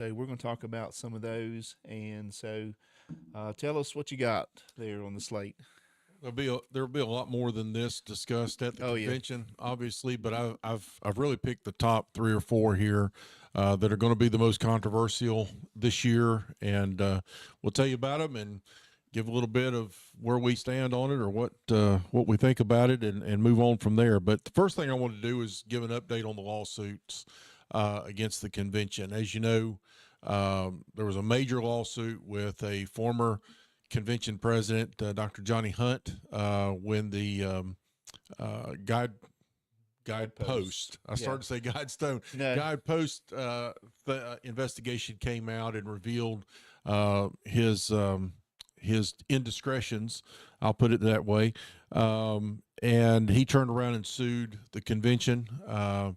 So we're going to talk about some of those. And so tell us what you got there on the slate. There'll be a lot more than this discussed at the Oh, yeah. convention, obviously, but I've really picked the top three or four here that are going to be the most controversial this year, and we'll tell you about them and give a little bit of where we stand on it or what we think about it, and move on from there. But the first thing I want to do is give an update on the lawsuits against the convention. As you know, there was a major lawsuit with a former convention president, Dr. Johnny Hunt, when the guide post. I Yeah. started to say guidestone. No. Guide post. The investigation came out and revealed his indiscretions. I'll put it that way. And he turned around and sued the convention.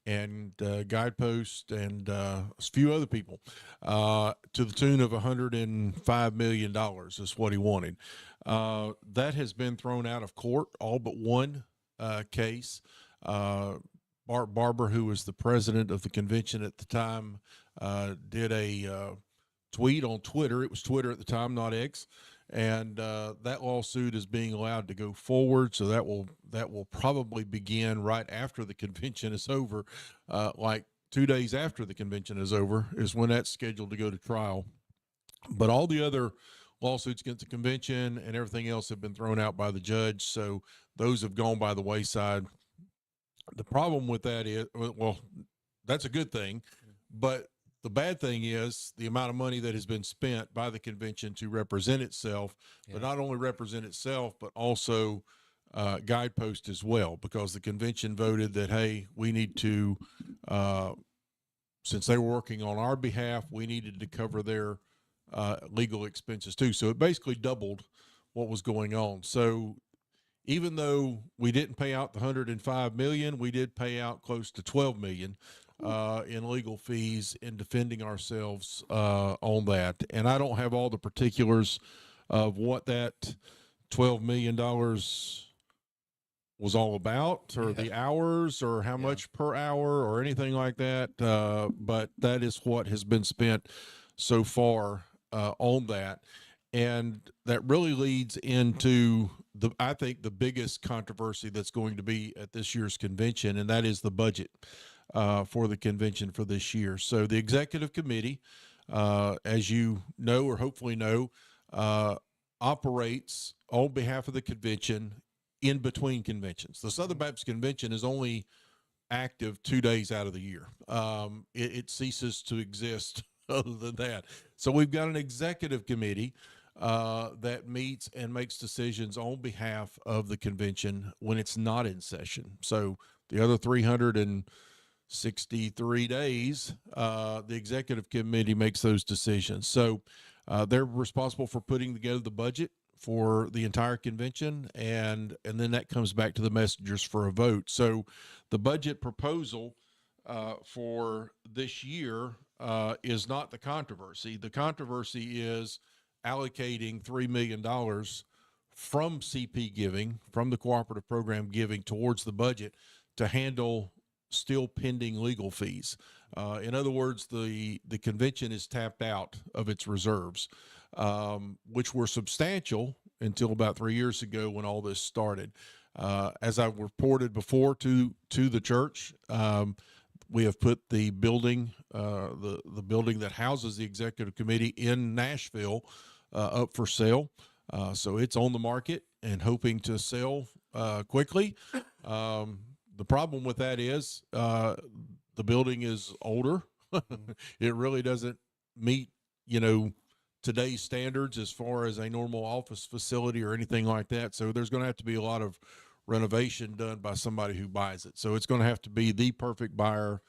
And Guidepost and a few other people to the tune of $105 million is what he wanted. That has been thrown out of court, all but one case. Bart Barber, who was the president of the convention at the time, did a tweet on Twitter. It was Twitter at the time, not X. And that lawsuit is being allowed to go forward. So that will probably begin right after the convention is over, like 2 days after the convention is over is when that's scheduled to go to trial. But all the other lawsuits against the convention and everything else have been thrown out by the judge. So those have gone by the wayside. The problem with that is, well, that's a good thing, but the bad thing is the amount of money that has been spent by the convention to represent itself, but not only represent itself, but also Guidepost as well, because the convention voted that, hey, we need to, since they were working on our behalf, we needed to cover their legal expenses too. So it basically doubled what was going on. So even though we didn't pay out the 105 million, we did pay out close to 12 million in legal fees in defending ourselves on that. And I don't have all the particulars of what that $12 million was all about, or the hours, or how much per hour, or anything like that. But that is what has been spent so far on that. And that really leads into I think the biggest controversy that's going to be at this year's convention, and that is the budget for the convention for this year. So the executive committee, as you know, or hopefully know, operates on behalf of the convention in between conventions. The Southern Baptist Convention is only active 2 days out of the year. It ceases to exist other than that. So we've got an executive committee that meets and makes decisions on behalf of the convention when it's not in session. So the other 363 days, the executive committee makes those decisions. So they're responsible for putting together the budget for the entire convention, and then that comes back to the messengers for a vote. So the budget proposal for this year is not the controversy. The controversy is allocating $3 million from CP giving, from the cooperative program giving, towards the budget to handle still pending legal fees. In other words, the convention is tapped out of its reserves, which were substantial until about 3 years ago when all this started. As I reported before to the church, we have put the building, the building that houses the executive committee in Nashville, up for sale. So it's on the market and hoping to sell quickly. The problem with that is the building is older. It really doesn't meet, today's standards as far as a normal office facility or anything like that. So there's going to have to be a lot of renovation done by somebody who buys it. So it's going to have to be the perfect buyer.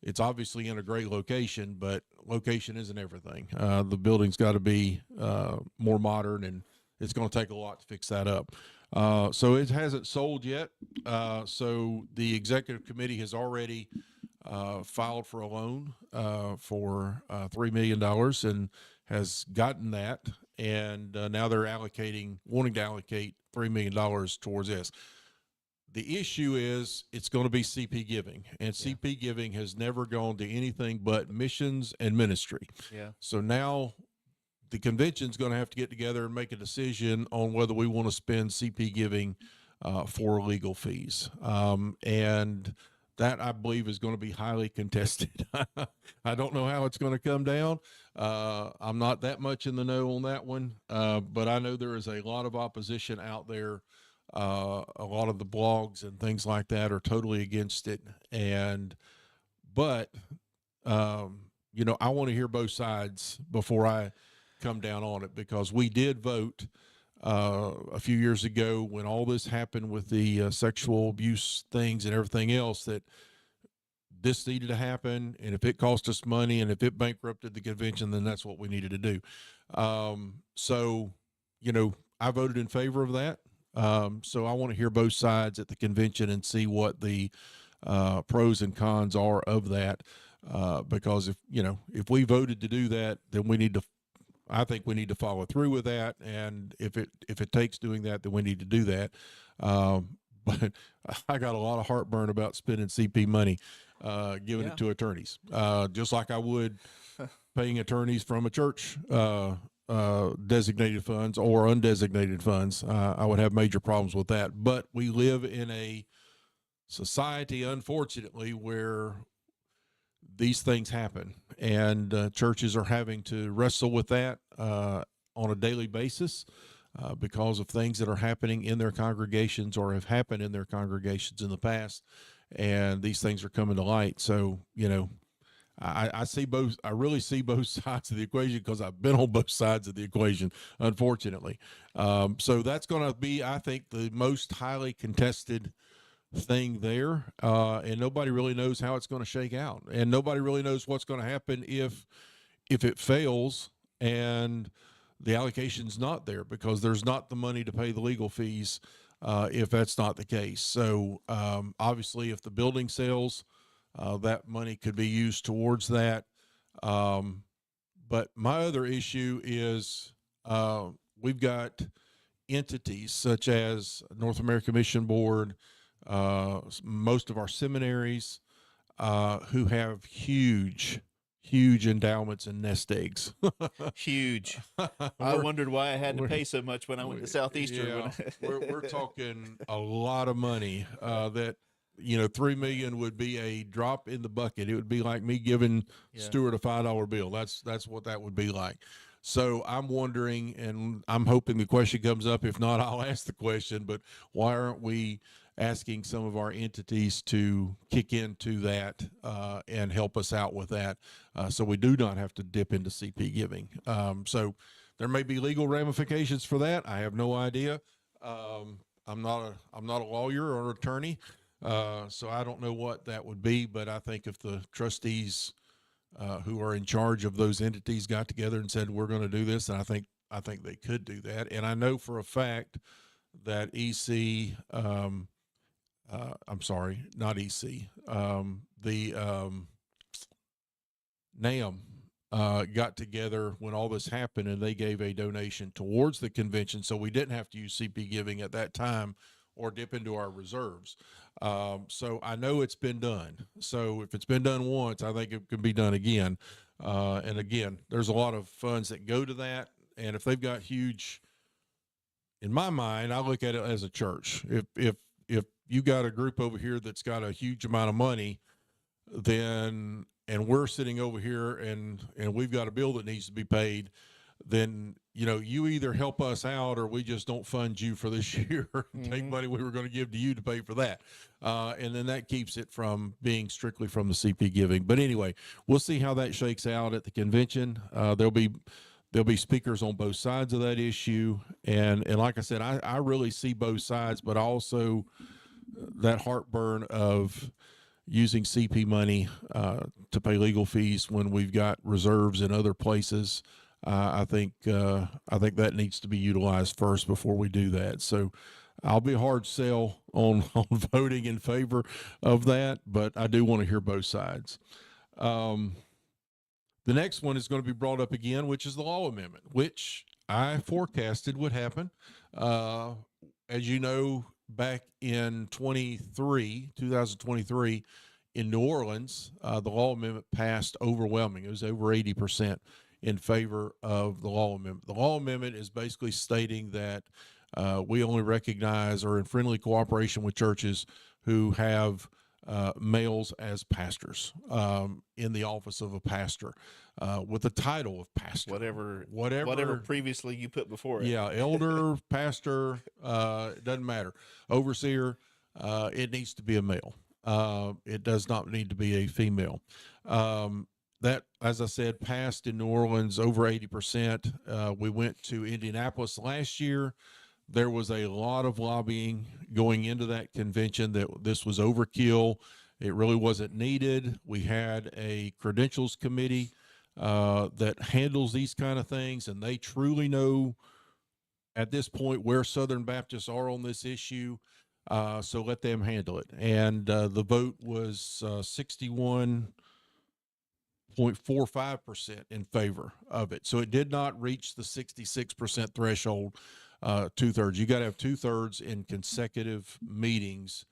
It's obviously in a great location, but location isn't everything. The building's got to be more modern, and it's going to take a lot to fix that up. So it hasn't sold yet. So the executive committee has already filed for a loan for $3 million and has gotten that. And now they're wanting to allocate $3 million towards this. the issue is it's going to be CP giving, and CP giving has never gone to anything but missions and ministry. Yeah. So now the convention's going to have to get together and make a decision on whether we want to spend CP giving for legal fees. And that, I believe, is going to be highly contested. I don't know how it's going to come down. I'm not that much in the know on that one, but I know there is a lot of opposition out there. A lot of the blogs and things like that are totally against it. But I want to hear both sides before I come down on it, because we did vote a few years ago when all this happened with the sexual abuse things and everything else, that this needed to happen. And if it cost us money and if it bankrupted the convention, then that's what we needed to do. So, I voted in favor of that. So I want to hear both sides at the convention and see what the pros and cons are of that. Because if we voted to do that, then I think we need to follow through with that. And if it takes doing that, then we need to do that. But I got a lot of heartburn about spending CP money, giving it to attorneys, just like I would paying attorneys from a church, designated funds or undesignated funds. I would have major problems with that. But we live in a society, unfortunately, where these things happen, and churches are having to wrestle with that on a daily basis because of things that are happening in their congregations or have happened in their congregations in the past, and these things are coming to light. So, I see both. I really see both sides of the equation because I've been on both sides of the equation, unfortunately. So that's going to be, I think, the most highly contested thing there, and nobody really knows how it's going to shake out, and nobody really knows what's going to happen if it fails and the allocation's not there, because there's not the money to pay the legal fees if that's not the case. So obviously, if the building sells, that money could be used towards that. But my other issue is we've got entities such as North American Mission Board, most of our seminaries, who have huge endowments and nest eggs. Huge. I wondered why I had to pay so much when I went to Southeastern. Yeah, we're talking a lot of money, that, $3 million would be a drop in the bucket. It would be like me giving Stuart a $5 bill. That's what that would be like. So I'm wondering, and I'm hoping the question comes up. If not, I'll ask the question, but why aren't we asking some of our entities to kick into that and help us out with that, so we do not have to dip into CP giving? So there may be legal ramifications for that. I have no idea. I'm not a lawyer or an attorney, so I don't know what that would be. But I think if the trustees who are in charge of those entities got together and said, we're going to do this, and I think they could do that. And I know for a fact that I'm sorry, not EC. The NAM got together when all this happened, and they gave a donation towards the convention, so we didn't have to use CP giving at that time or dip into our reserves. So I know it's been done. So if it's been done once, I think it can be done again. And again, there's a lot of funds that go to that, and if they've got huge, in my mind, I look at it as a church. If you got a group over here that's got a huge amount of money, and we're sitting over here and we've got a bill that needs to be paid, then, you either help us out or we just don't fund you for this year and take money we were going to give to you to pay for that. And then that keeps it from being strictly from the CP giving. But anyway, we'll see how that shakes out at the convention. There'll be speakers on both sides of that issue. And like I said, I really see both sides, but also that heartburn of using CP money to pay legal fees when we've got reserves in other places. I think that needs to be utilized first before we do that. So I'll be a hard sell on voting in favor of that, but I do want to hear both sides. The next one is going to be brought up again, which is the law amendment, which I forecasted would happen. As you know, back in 2023, in New Orleans, the law amendment passed overwhelming. It was over 80% in favor of the law amendment. The law amendment is basically stating that we only recognize or in friendly cooperation with churches who have males as pastors in the office of a pastor with the title of pastor. Whatever previously you put before it. Yeah, elder, pastor, it doesn't matter. Overseer, it needs to be a male. It does not need to be a female. That, as I said, passed in New Orleans over 80%. We went to Indianapolis last year. There was a lot of lobbying going into that convention that this was overkill. It really wasn't needed. We had a credentials committee that handles these kind of things, and they truly know at this point where Southern Baptists are on this issue. So let them handle it. And the vote was 61.45% in favor of it. So it did not reach the 66% threshold. 2/3. You got to have 2/3 in consecutive meetings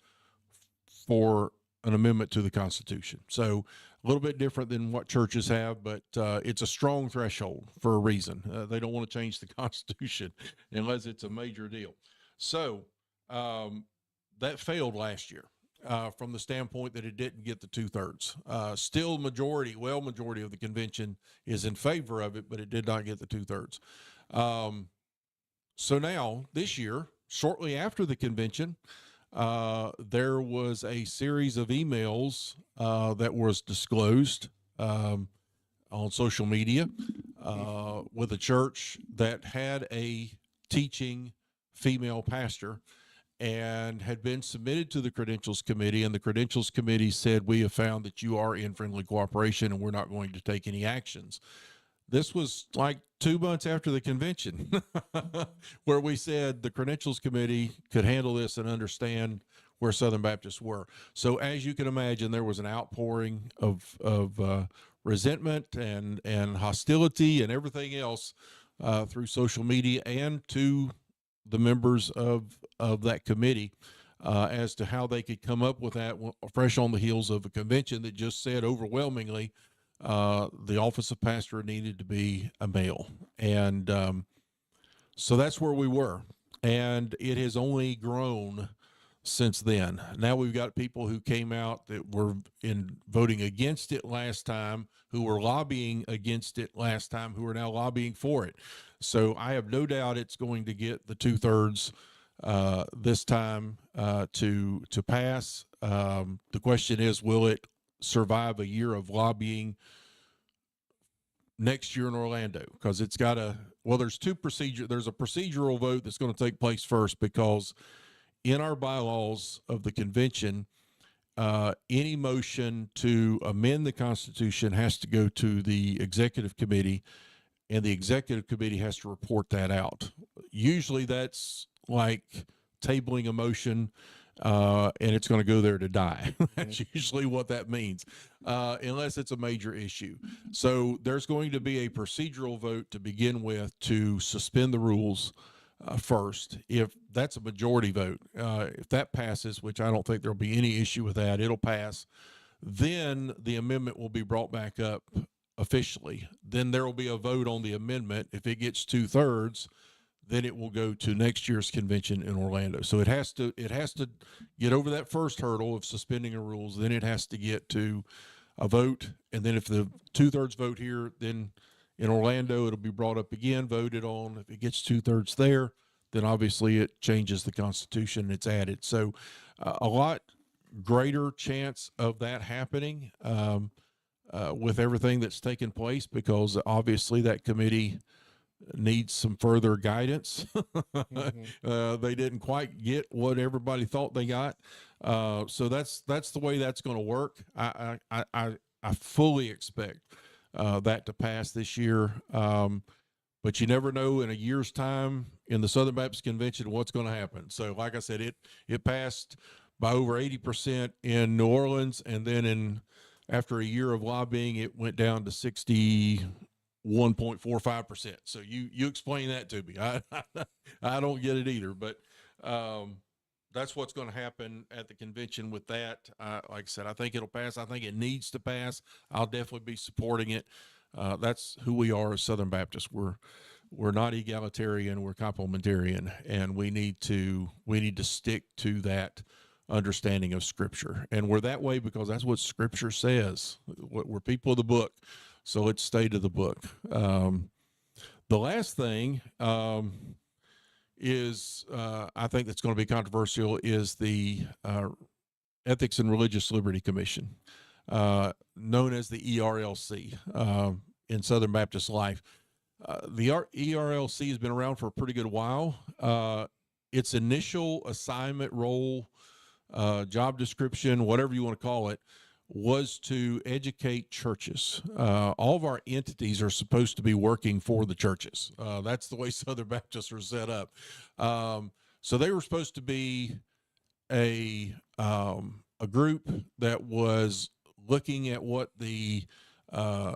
for an amendment to the Constitution. So a little bit different than what churches have, but it's a strong threshold for a reason. They don't want to change the Constitution unless it's a major deal. So that failed last year from the standpoint that it didn't get the 2/3. Still majority of the convention is in favor of it, but it did not get the 2/3. So now, this year, shortly after the convention, there was a series of emails that was disclosed on social media with a church that had a teaching female pastor and had been submitted to the Credentials Committee. And the Credentials Committee said, we have found that you are in friendly cooperation and we're not going to take any actions. This was like 2 months after the convention where we said the Credentials Committee could handle this and understand where Southern Baptists were. So as you can imagine, there was an outpouring of resentment and hostility and everything else through social media and to the members of that committee as to how they could come up with that fresh on the heels of a convention that just said overwhelmingly the office of pastor needed to be a male. And so that's where we were. And it has only grown since then. Now we've got people who came out that were in voting against it last time, who were lobbying against it last time, who are now lobbying for it. So I have no doubt it's going to get the 2/3 this time to pass. The question is, will it survive a year of lobbying next year in Orlando? Because it's got there's a procedural vote that's going to take place first, because in our bylaws of the convention, any motion to amend the Constitution has to go to the executive committee, and the executive committee has to report that out. Usually that's like tabling a motion and it's going to go there to die. That's usually what that means, unless it's a major issue. So there's going to be a procedural vote to begin with to suspend the rules first. If that's a majority vote, if that passes, which I don't think there'll be any issue with that, it'll pass. Then the amendment will be brought back up officially. Then there will be a vote on the amendment. If it gets 2/3, then it will go to next year's convention in Orlando. So it has to get over that first hurdle of suspending the rules. Then it has to get to a vote. And then if the 2/3 vote here, then in Orlando, it'll be brought up again, voted on. If it gets 2/3 there, then obviously it changes the Constitution and it's added. So a lot greater chance of that happening with everything that's taken place, because obviously that committee needs some further guidance. They didn't quite get what everybody thought they got. So that's the way that's going to work. I fully expect that to pass this year. But you never know in a year's time in the Southern Baptist Convention what's going to happen. So like I said, it passed by over 80% in New Orleans, and then after a year of lobbying, it went down to 61.45%. So you explain that to me. I don't get it either, but that's what's going to happen at the convention with that. Like I said, I think it'll pass. I think it needs to pass. I'll definitely be supporting it. That's who we are as Southern Baptists. We're not egalitarian. We're complementarian, and we need to stick to that understanding of Scripture. And we're that way because that's what Scripture says. We're people of the book, so let's stay to the book. The last thing is I think that's going to be controversial is the Ethics and Religious Liberty Commission, known as the ERLC in Southern Baptist life. The ERLC has been around for a pretty good while. Its initial assignment, role, job description, whatever you want to call it, was to educate churches. All of our entities are supposed to be working for the churches. That's the way Southern Baptists are set up. So they were supposed to be a group that was looking at what the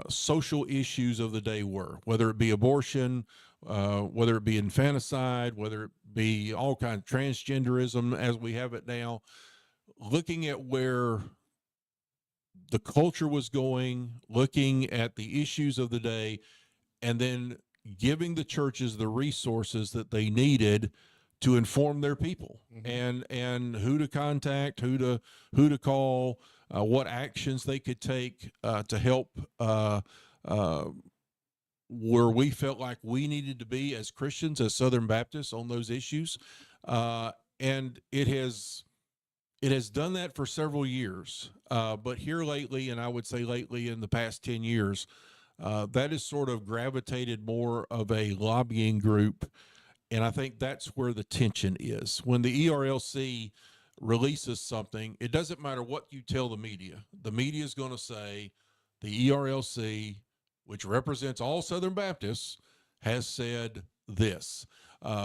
social issues of the day were, whether it be abortion, whether it be infanticide, whether it be all kinds of transgenderism as we have it now, looking at where the culture was going, looking at the issues of the day, and then giving the churches the resources that they needed to inform their people, and who to contact, who to call, what actions they could take to help where we felt like we needed to be as Christians, as Southern Baptists on those issues. And it has done that for several years. But here lately, and I would say lately in the past 10 years, that has sort of gravitated more of a lobbying group. And I think that's where the tension is. When the ERLC releases something, it doesn't matter what you tell the media. The media is going to say the ERLC, which represents all Southern Baptists, has said this.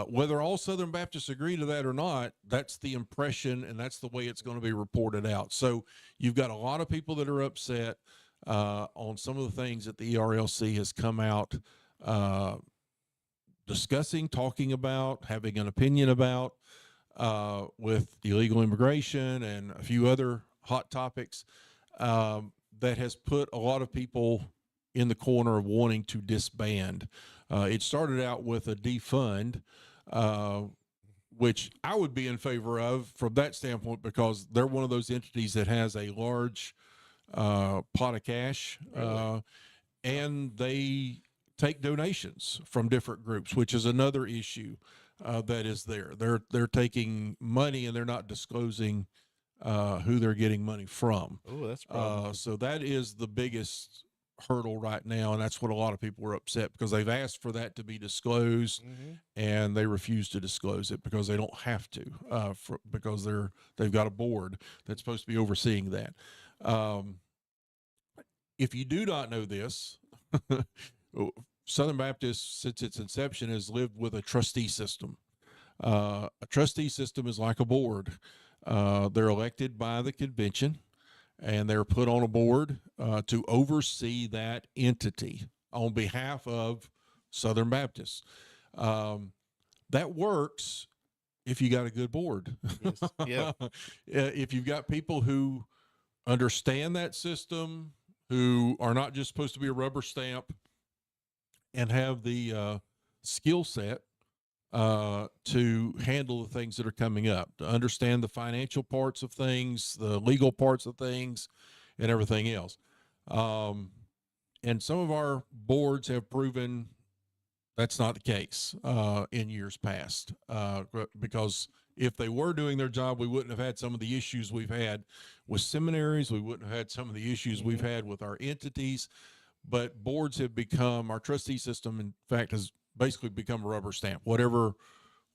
Whether all Southern Baptists agree to that or not, that's the impression, and that's the way it's going to be reported out. So you've got a lot of people that are upset on some of the things that the ERLC has come out discussing, talking about, having an opinion about, with illegal immigration and a few other hot topics, that has put a lot of people in the corner of wanting to disband. It started out with a defund, which I would be in favor of from that standpoint, because they're one of those entities that has a large pot of cash, and they take donations from different groups, which is another issue that is there. They're taking money and they're not disclosing who they're getting money from. Oh, that's a problem. So that is the biggest hurdle right now, and that's what a lot of people are upset, because they've asked for that to be disclosed, and they refuse to disclose it because they don't have to, because they've got a board that's supposed to be overseeing that. If you do not know this, Southern Baptist, since its inception, has lived with a trustee system. A trustee system is like a board. They're elected by the convention, and they're put on a board to oversee that entity on behalf of Southern Baptists. That works if you got a good board. Yes. Yeah. If you've got people who understand that system, who are not just supposed to be a rubber stamp, and have the skill set to handle the things that are coming up, to understand the financial parts of things, the legal parts of things, and everything else. And some of our boards have proven that's not the case in years past, because if they were doing their job, we wouldn't have had some of the issues we've had with seminaries. We wouldn't have had some of the issues we've had with our entities. But boards have become, our trustee system, in fact, has basically become a rubber stamp. Whatever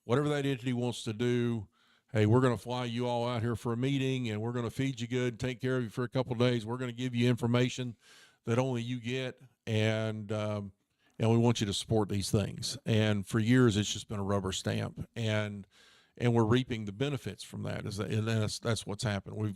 that entity wants to do, hey, we're going to fly you all out here for a meeting, and we're going to feed you good, take care of you for a couple of days. We're going to give you information that only you get, and we want you to support these things. And for years, it's just been a rubber stamp, and we're reaping the benefits from that. And that's what's happened.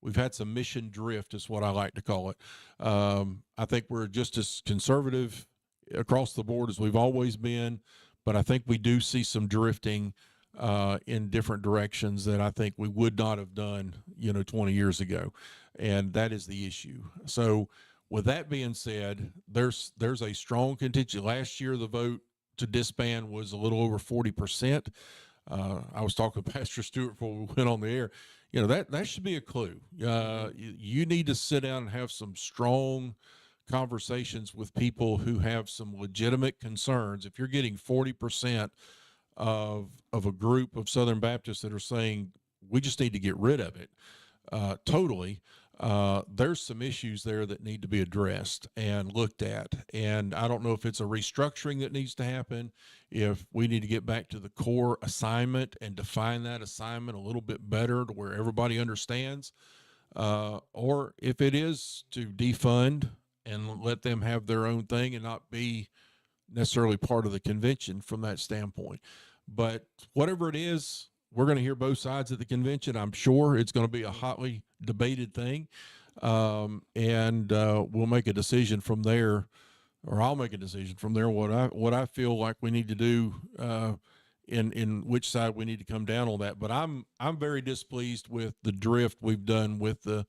We've had some mission drift, is what I like to call it. I think we're just as conservative across the board as we've always been, but I think we do see some drifting in different directions that I think we would not have done, 20 years ago. And that is the issue. So with that being said, there's a strong contingent. Last year, the vote to disband was a little over 40%. I was talking with Pastor Stewart before we went on the air. That should be a clue. You need to sit down and have some strong conversations with people who have some legitimate concerns. If you're getting 40% of a group of Southern Baptists that are saying we just need to get rid of it totally, there's some issues there that need to be addressed and looked at. And I don't know if it's a restructuring that needs to happen, if we need to get back to the core assignment and define that assignment a little bit better to where everybody understands, or if it is to defund and let them have their own thing and not be necessarily part of the convention from that standpoint. But whatever it is, we're going to hear both sides at the convention. I'm sure it's going to be a hotly debated thing. And we'll make a decision from there, or I'll make a decision from there, what I feel like we need to do, in which side we need to come down on that. But I'm very displeased with the drift we've done with the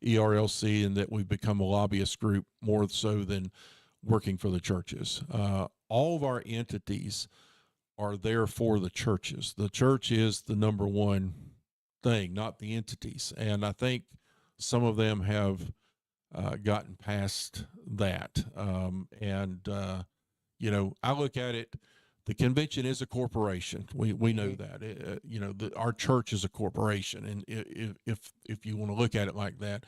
ERLC, and that we've become a lobbyist group more so than working for the churches. All of our entities are there for the churches. The church is the number one thing, not the entities. And I think some of them have gotten past that. I look at it, the convention is a corporation. We know that. Our church is a corporation, and if you want to look at it like that,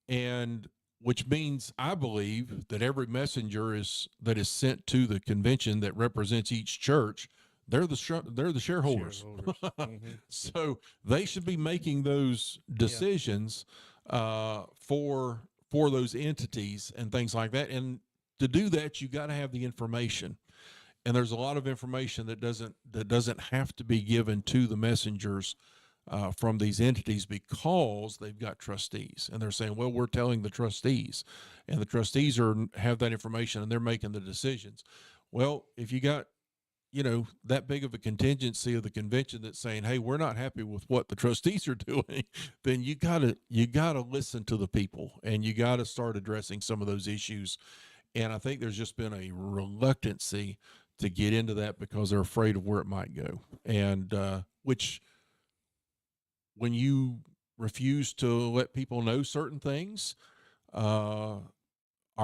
and which means I believe that every messenger that is sent to the convention that represents each church, they're the shareholders. So they should be making those decisions for those entities and things like that. And to do that, you got to have the information. And there's a lot of information that doesn't have to be given to the messengers from these entities, because they've got trustees, and they're saying, well, we're telling the trustees, and the trustees have that information and they're making the decisions. Well, if you got, that big of a contingency of the convention that's saying, hey, we're not happy with what the trustees are doing, then you gotta listen to the people, and you gotta start addressing some of those issues. And I think there's just been a reluctancy to get into that because they're afraid of where it might go. And which, when you refuse to let people know certain things, our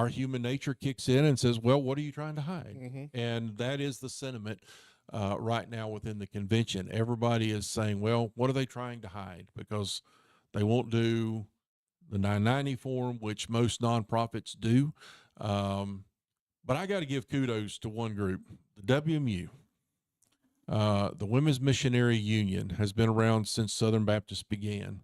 human nature kicks in and says, well, what are you trying to hide? And that is the sentiment right now within the convention. Everybody is saying, well, what are they trying to hide? Because they won't do the 990 form, which most nonprofits do. But I got to give kudos to one group, the WMU. The Women's Missionary Union has been around since Southern Baptist began,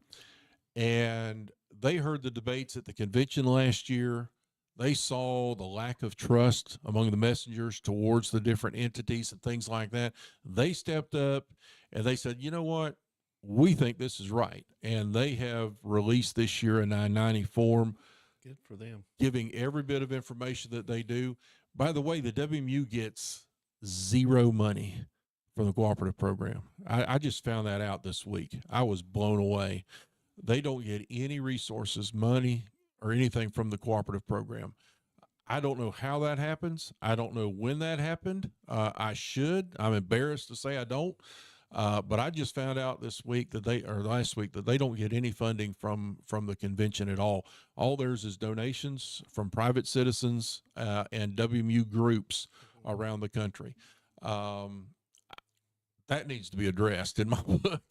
and they heard the debates at the convention last year. They saw the lack of trust among the messengers towards the different entities and things like that. They stepped up and they said, you know what? We think this is right. And they have released this year a 990 form. Good for them. Giving every bit of information that they do. By the way, the WMU gets zero money from the cooperative program. I just found that out this week. I was blown away. They don't get any resources, money, or anything from the cooperative program. I don't know how that happens. I don't know when that happened. I should. I'm embarrassed to say I don't. But I just found out last week that they don't get any funding from the convention at all. All theirs is donations from private citizens and WMU groups around the country. That needs to be addressed in my book.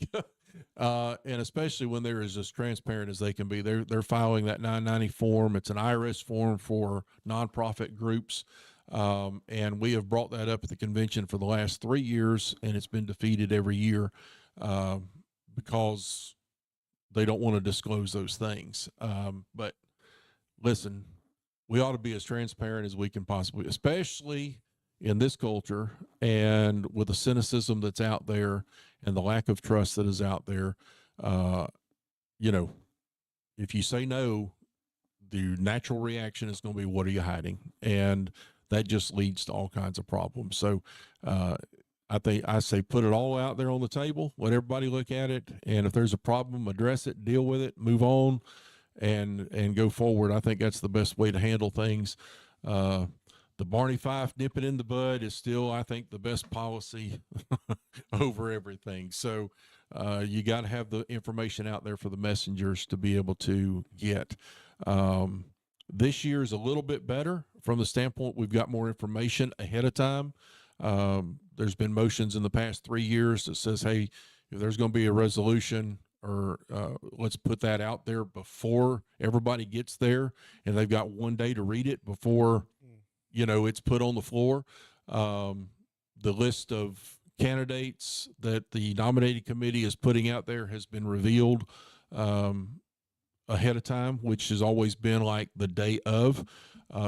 And especially when they're as transparent as they can be. They're filing that 990 form. It's an IRS form for nonprofit groups. And we have brought that up at the convention for the last 3 years, and it's been defeated every year because they don't want to disclose those things. But listen, we ought to be as transparent as we can possibly, especially in this culture and with the cynicism that's out there and the lack of trust that is out there. If you say no, the natural reaction is going to be, what are you hiding? And that just leads to all kinds of problems. So I I say put it all out there on the table, let everybody look at it, and if there's a problem, address it, deal with it, move on, and go forward. I think that's the best way to handle things. The Barney Fife nip it in the bud is still, I think, the best policy over everything. So you got to have the information out there for the messengers to be able to get. This year is a little bit better from the standpoint we've got more information ahead of time. There's been motions in the past 3 years that says, hey, if there's going to be a resolution, or let's put that out there before everybody gets there, and they've got 1 day to read it before, it's put on the floor. The list of candidates that the nominating committee is putting out there has been revealed ahead of time, which has always been like the day of.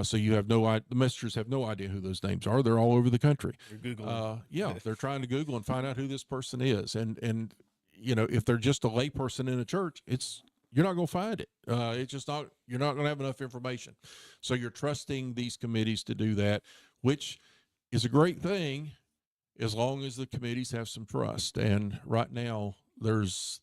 So you have the messengers have no idea who those names are. They're all over the country. You're Googling. They're trying to Google and find out who this person is. And if they're just a lay person in a church, you're not going to find it. It's just not, you're not going to have enough information. So you're trusting these committees to do that, which is a great thing as long as the committees have some trust. And right now there's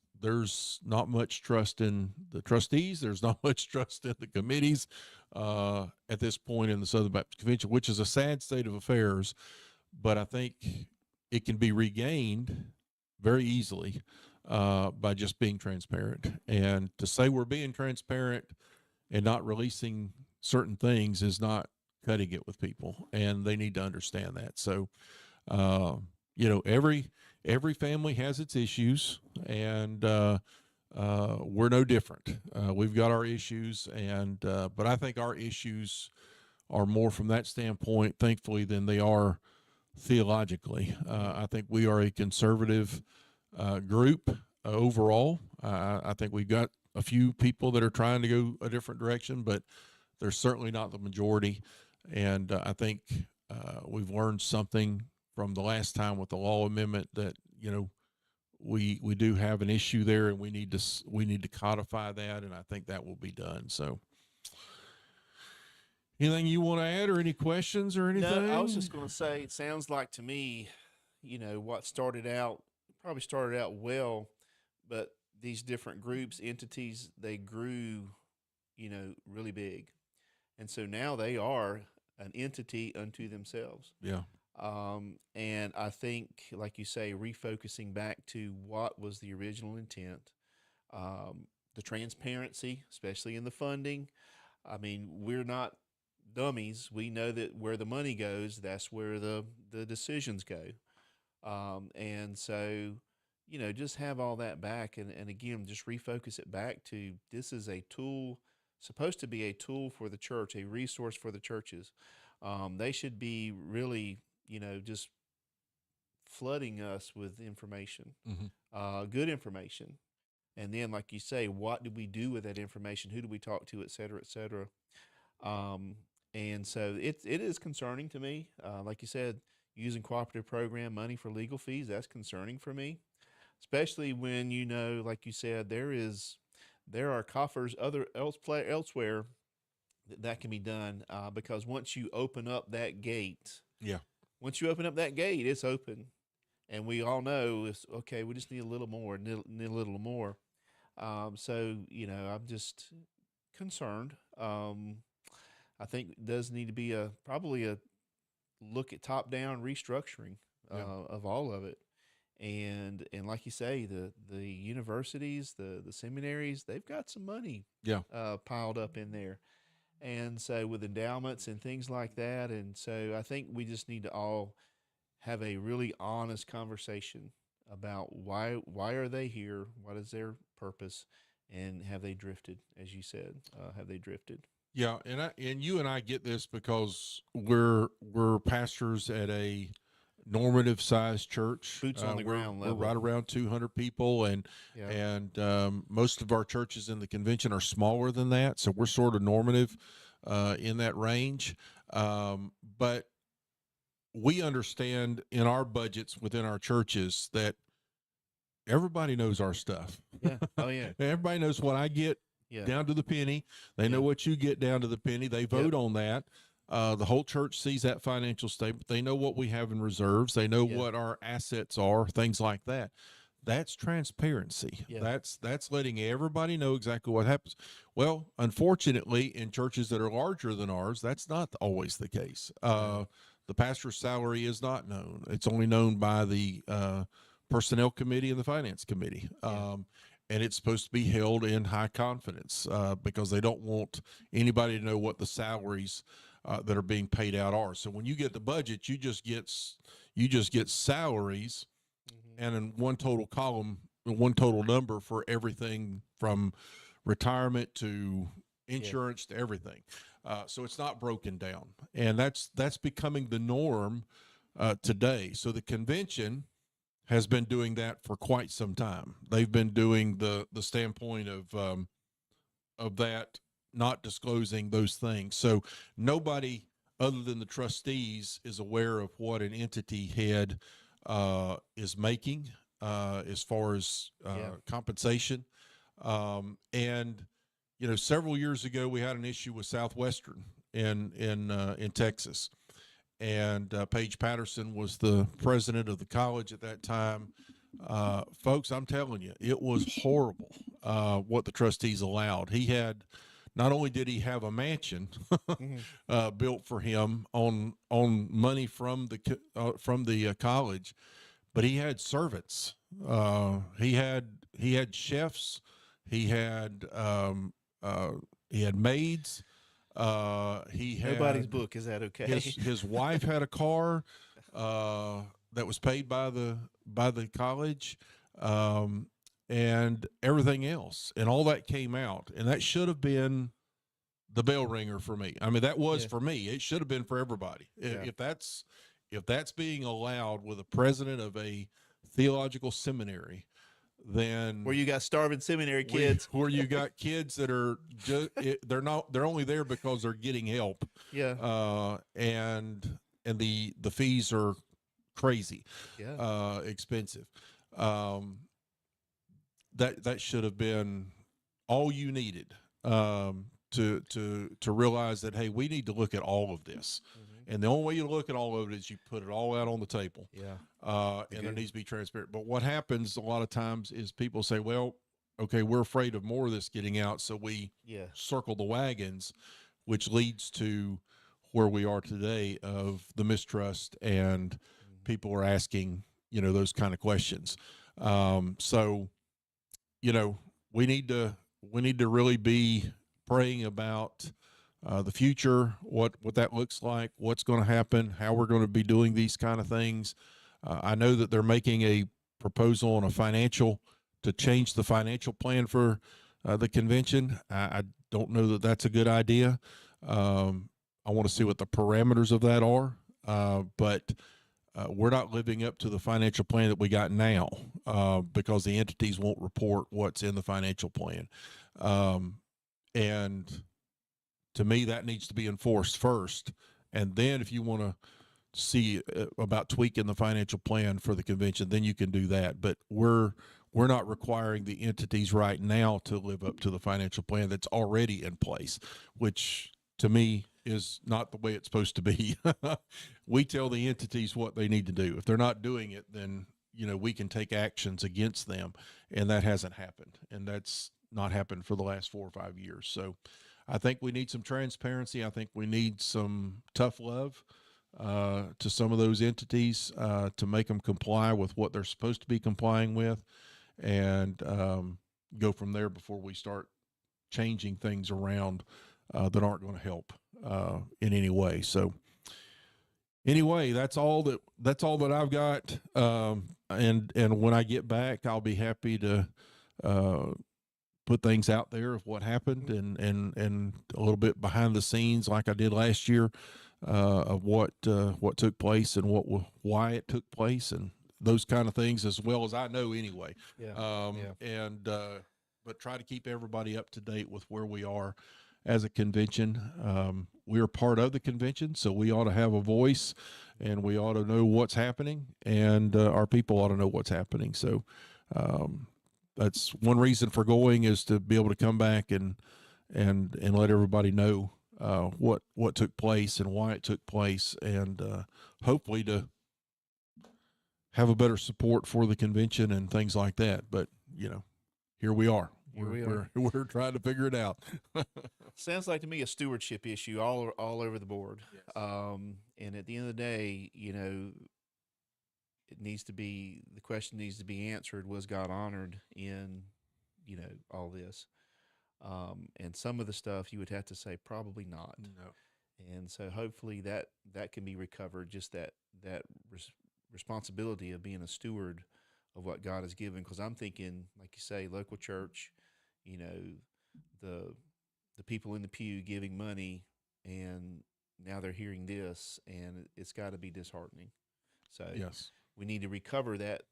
not much trust in the trustees. There's not much trust in the committees at this point in the Southern Baptist Convention, which is a sad state of affairs, but I think it can be regained very easily by just being transparent. And to say we're being transparent and not releasing certain things is not cutting it with people, and they need to understand that. So, every family has its issues, and we're no different. We've got our issues, but I think our issues are more from that standpoint, thankfully, than they are theologically. I think we are a conservative group overall. I think we've got a few people that are trying to go a different direction, but they're certainly not the majority. And I think we've learned something from the last time with the law amendment that, we do have an issue there, and we need to codify that. And I think that will be done. So anything you want to add, or any questions or anything? No, I was just going to say, it sounds like to me, what probably started out well, but these different groups, entities, they grew, really big. And so now they are an entity unto themselves. Yeah. And I think, like you say, refocusing back to what was the original intent, the transparency, especially in the funding. I mean, we're not dummies. We know that where the money goes, that's where the decisions go. And so, just have all that back, and again, just refocus it back to, this is a tool, supposed to be a tool for the church, a resource for the churches. They should be really, just flooding us with information, good information. And then, like you say, what do we do with that information? Who do we talk to, et cetera, et cetera. And so it is concerning to me. Like you said, using cooperative program money for legal fees, that's concerning for me, especially when, like you said, there are coffers elsewhere that can be done, because once you open up that gate, it's open. And we all know it's okay. We just need a little more, need a little more. So, I'm just concerned. I think it does need to be probably a look at top-down restructuring of all of it. And like you say, the universities, the seminaries, they've got some money piled up in there. And so with endowments and things like that. And so I think we just need to all have a really honest conversation about why are they here? What is their purpose? And have they drifted, as you said? Have they drifted? Yeah, and you and I get this because we're pastors at a normative sized church. Boots on the ground level. We're right around 200 people, and most of our churches in the convention are smaller than that, so we're sort of normative in that range. But we understand in our budgets within our churches that everybody knows our stuff. Yeah. Oh yeah. Everybody knows what I get down to the penny. They know what you get down to the penny. They vote on that. The whole church sees that financial statement. They know what we have in reserves. They know Yeah. what our assets are, things like that. That's transparency. Yeah. That's letting everybody know exactly what happens. Well, unfortunately, in churches that are larger than ours, that's not always the case. The pastor's salary is not known. It's only known by the personnel committee and the finance committee. And it's supposed to be held in high confidence because they don't want anybody to know what the salaries that are being paid out are. So when you get the budget, you just get salaries, and in one total column, one total number for everything from retirement to insurance to everything. So it's not broken down, and that's becoming the norm today. So the convention has been doing that for quite some time. They've been doing the standpoint of that, not disclosing those things. So nobody other than the trustees is aware of what an entity head is making as far as compensation. And several years ago we had an issue with Southwestern in Texas. And Paige Patterson was the president of the college at that time. Folks, I'm telling you, it was horrible what the trustees allowed. Not only did he have a mansion built for him on money from the college, but he had servants. He had chefs. He had maids. He had Nobody's book. Is that okay? His wife had a car that was paid by the college, and everything else, and all that came out, and that should have been the bell ringer for me. I mean, that was for me. It should have been for everybody. If that's being allowed with a president of a theological seminary, then where you got starving seminary kids, where you got kids that are they're only there because they're getting help. And the fees are crazy, expensive. That should have been all you needed to realize that, hey, we need to look at all of this. And the only way you look at all of it is you put it all out on the table. And there needs to be transparent. But what happens a lot of times is people say, well, okay, we're afraid of more of this getting out, so we circle the wagons, which leads to where we are today of the mistrust, and people are asking, those kind of questions. So, we need to really be praying about the future, what that looks like, what's going to happen, how we're going to be doing these kind of things. I know that they're making a proposal on to change the financial plan for the convention. I don't know that that's a good idea. I want to see what the parameters of that are, but we're not living up to the financial plan that we got now because the entities won't report what's in the financial plan. And to me, that needs to be enforced first. And then if you want to see about tweaking the financial plan for the convention, then you can do that. But we're not requiring the entities right now to live up to the financial plan that's already in place, which to me is not the way it's supposed to be. We tell the entities what they need to do. If they're not doing it, then, we can take actions against them. And that hasn't happened. And that's not happened for the last 4 or 5 years. So I think we need some transparency. I think we need some tough love to some of those entities to make them comply with what they're supposed to be complying with, and go from there before we start changing things around that aren't going to help in any way. So anyway, that's all that I've got. And when I get back, I'll be happy to put things out there of what happened and a little bit behind the scenes, like I did last year, of what took place and why it took place, and those kind of things, as well as I know anyway. But try to keep everybody up to date with where we are as a convention. We're part of the convention, so we ought to have a voice, and we ought to know what's happening, and our people ought to know what's happening. So that's one reason for going, is to be able to come back and let everybody know what took place and why it took place, and hopefully to have a better support for the convention and things like that. But here we are. Here we are. We're trying to figure it out. Sounds like to me a stewardship issue all over the board. Yes. And at the end of the day, the question needs to be answered: was God honored in, all this? And some of the stuff you would have to say probably not. No. And so hopefully that can be recovered. Just that responsibility of being a steward of what God has given. Because I'm thinking, like you say, local church, the people in the pew giving money, and now they're hearing this, and it's got to be disheartening. So Yes. we need to recover that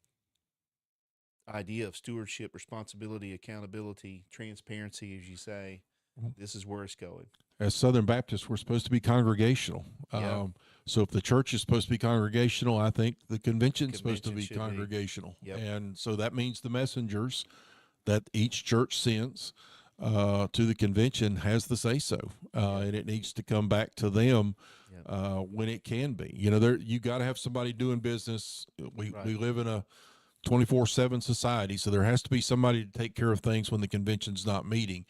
idea of stewardship, responsibility, accountability, transparency, as you say. Mhm. This is where it's going. As Southern Baptists, we're supposed to be congregational. Yeah. So if the church is supposed to be congregational, I think the convention's supposed to Convention be should be. congregational. Yep. And so that means the messengers that each church sends to the convention has the say so, and it needs to come back to them Yep. when it can be. You got to have somebody doing business. We Right. live in a 24/7 society, so there has to be somebody to take care of things when the convention's not meeting.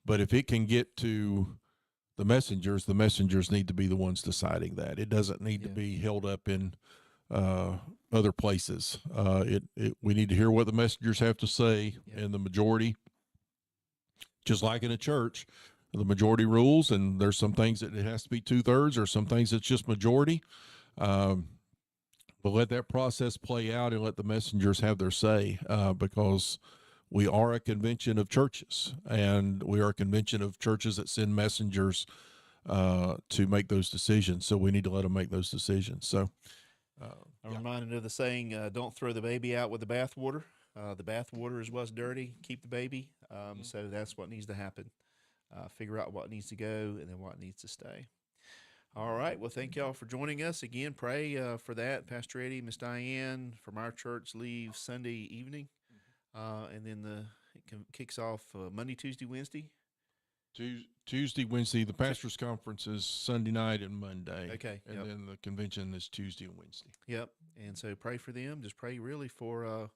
But if it can get to the messengers need to be the ones deciding that. It doesn't need to Yeah. be held up in other places. We need to hear what the messengers have to say, Yeah. and the majority, just like in a church, the majority rules, and there's some things that it has to be 2/3, or some things it's just majority. But let that process play out and let the messengers have their say, because we are a convention of churches, and we are a convention of churches that send messengers to make those decisions. So we need to let them make those decisions. So I'm reminded of the saying, don't throw the baby out with the bathwater. The bathwater is what's dirty. Keep the baby. So that's what needs to happen. Figure out what needs to go and then what needs to stay. All right. Well, thank y'all for joining us again. Pray for that. Pastor Eddie, Miss Diane from our church leave Sunday evening. And then it kicks off Monday, Tuesday, Wednesday. Tuesday, Wednesday. The pastors' conference is Sunday night and Monday. Okay. And Yep. then the convention is Tuesday and Wednesday. Yep. And so pray for them. Just pray really for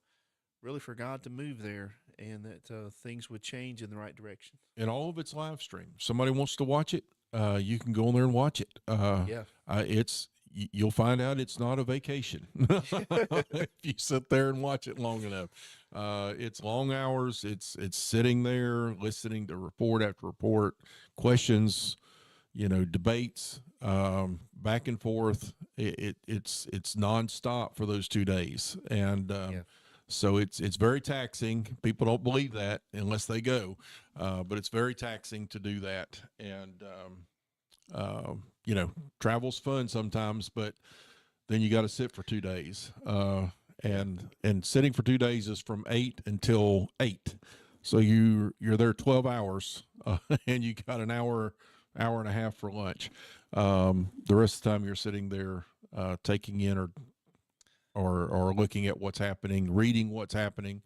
God to move there, and that things would change in the right direction. And all of it's live stream. Somebody wants to watch it, you can go in there and watch it. Yeah. You'll find out it's not a vacation if you sit there and watch it long enough. It's long hours. It's sitting there listening to report after report, questions, debates, back and forth. It's nonstop for those 2 days, and Yeah. so it's very taxing. People don't believe that unless they go, but it's very taxing to do that. And travel's fun sometimes, but then you got to sit for 2 days. And sitting for 2 days is from 8 until 8. So you're there 12 hours, and you got an hour and a half for lunch. The rest of the time you're sitting there, taking in or looking at what's happening, reading what's happening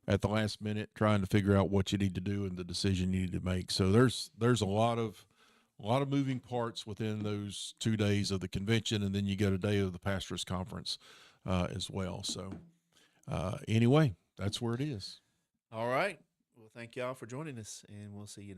at the last minute, trying to figure out what you need to do and the decision you need to make. So there's a lot of moving parts within those 2 days of the convention, and then you got a day of the pastors' conference as well. So anyway, that's where it is. All right. Well, thank y'all for joining us, and we'll see you next.